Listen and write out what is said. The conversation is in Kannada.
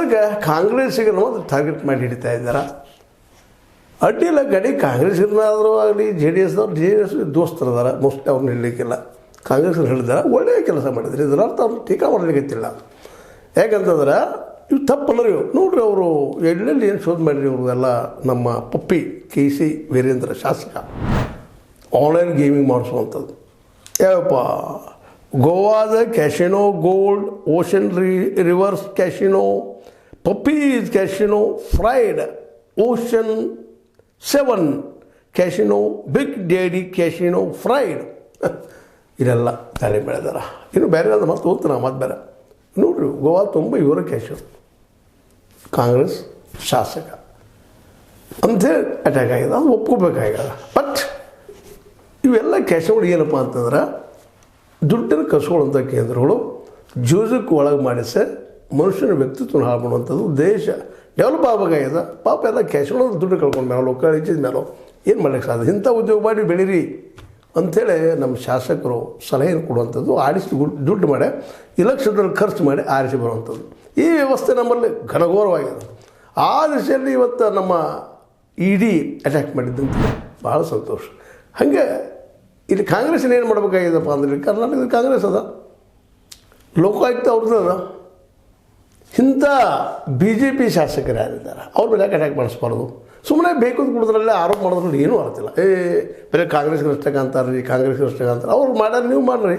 ಅದಕ್ಕೆ ಕಾಂಗ್ರೆಸ್ಸಿಗೆ ಮಾತ್ರ ಟಾರ್ಗೆಟ್ ಮಾಡಿ ಹಿಡಿತಾ ಇದ್ದಾರೆ. ಅಡ್ಡಿಲ್ಲ ಗಡಿ ಕಾಂಗ್ರೆಸ್ಸಿನಾದರೂ ಆಗಲಿ ಜೆ ಡಿ ಎಸ್ ದೋಸ್ತರದಾರ ಮೋಸ್ಟ್ಲಿ ಅವ್ರನ್ನ ಹೇಳಲಿಕ್ಕಿಲ್ಲ. ಕಾಂಗ್ರೆಸ್ನ ಹೇಳಿದಾರೆ ಒಳ್ಳೆಯ ಕೆಲಸ ಮಾಡಿದ್ರು, ಇದರ ಅರ್ಥ ಅವ್ರು ಟೀಕಾ ಮಾಡಲಿಕ್ಕಿಲ್ಲ. ಯಾಕಂತಂದ್ರೆ ಇವು ತಪ್ಪಲ್ಲ ಇವು ನೋಡ್ರಿ. ಅವರು ಎಲ್ಲೆಲ್ಲಿ ಏನು ಶೋಧ ಮಾಡಿರಿ ಇವರು ಎಲ್ಲ. ನಮ್ಮ ಪಪ್ಪಿ KC ವೀರೇಂದ್ರ ಶಾಸಕ ಆನ್ಲೈನ್ ಗೇಮಿಂಗ್ ಮಾಡಿಸುವಂಥದ್ದು ಯಾವಪ್ಪ, ಗೋವಾದ casino gold, ocean rivers casino, puppies casino, fried, ocean 7 casino, big daddy casino, fried ಇದೆಲ್ಲ ತಾಳಿ ಬೆಳೆದಾರ. ಇನ್ನು ಬೇರೆ ಮತ್ತೆ ಹೋಗ್ತಾನೆ ಮತ್ತೆ ಬೇರೆ ನೋಡ್ರಿ. ಗೋವಾ ತುಂಬ ಇವರ ಕ್ಯಾಶು ಕಾಂಗ್ರೆಸ್ ಶಾಸಕ ಅಂಥೇಳಿ ಅಟ್ಯಾಕ್ ಆಗಿದೆ. ಅದು ಒಪ್ಕೋಬೇಕಾಗ್ಯದ. ಬಟ್ ಇವೆಲ್ಲ ಕ್ಯಾಶಗಳು ಏನಪ್ಪ ಅಂತಂದ್ರೆ ದುಡ್ಡಿನ ಕಸ್ಕೊಳ್ಳುವಂಥ ಕೇಂದ್ರಗಳು ಜೂಜಕ್ಕೆ ಒಳಗೆ ಮಾಡಿಸಿ ಮನುಷ್ಯನ ವ್ಯಕ್ತಿತ್ವನ ಹಾಳು ಮಾಡುವಂಥದ್ದು. ದೇಶ ಡೆವಲಪ್ ಆಗಬೇಕಾಗ್ಯದ. ಪಾಪ ಎಲ್ಲ ಕ್ಯಾಶ್ಗಳು ದುಡ್ಡು ಕಳ್ಕೊಂಡು ಮೇಲೋ ಲೋಕ ಇಚ್ಚಿದ ಮೇಲೋ ಏನು ಮಾಡ್ಲಿಕ್ಕೆ ಸಾಧ್ಯ. ಇಂಥ ಉದ್ಯೋಗ ಮಾಡಿ ಬೆಳೀರಿ ಅಂಥೇಳಿ ನಮ್ಮ ಶಾಸಕರು ಸಲಹೆಯನ್ನು ಕೊಡುವಂಥದ್ದು. ಆಡಿಸಿ ದುಡ್ಡು ಮಾಡಿ ಇಲೆಕ್ಷನ್ದಲ್ಲಿ ಖರ್ಚು ಮಾಡಿ ಆರಿಸಿ ಬರುವಂಥದ್ದು ಈ ವ್ಯವಸ್ಥೆ ನಮ್ಮಲ್ಲಿ ಘನಘೋರವಾಗಿದೆ. ಆ ದಿಶೆಯಲ್ಲಿ ಇವತ್ತು ನಮ್ಮ ED ಅಟ್ಯಾಕ್ ಮಾಡಿದ್ದಂತ ಭಾಳ ಸಂತೋಷ. ಹಾಗೆ ಇಲ್ಲಿ ಕಾಂಗ್ರೆಸ್ಸಿನ ಏನು ಮಾಡಬೇಕಾಗಿದೆಪ್ಪ ಅಂದರೆ ಕರ್ನಾಟಕದ ಕಾಂಗ್ರೆಸ್ ಅದ, ಲೋಕಾಯುಕ್ತ ಅವ್ರದ್ದು ಅದ. ಇಂಥ BJP ಶಾಸಕರು ಯಾರಿದ್ದಾರೆ ಅವ್ರ ಮೇಲೆ ಯಾಕೆ ಅಟ್ಯಾಕ್ ಮಾಡಿಸ್ಬಾರ್ದು. ಸುಮ್ಮನೆ ಬೇಕು ಕುಡಿದ್ರಲ್ಲೇ ಆರೋಪ ಮಾಡೋದ್ರಲ್ಲಿ ಏನೂ ಆಗ್ತಿಲ್ಲ. ಬರೀ ಕಾಂಗ್ರೆಸ್ಗೆ ಅಷ್ಟೇ ಅಂತಾರೆ ರೀ, ಕಾಂಗ್ರೆಸ್ಗೆ ಅಷ್ಟೇ ಅಂತಾರೆ. ಅವ್ರು ಮಾಡ್ಯಾರ, ನೀವು ಮಾಡಿರಿ.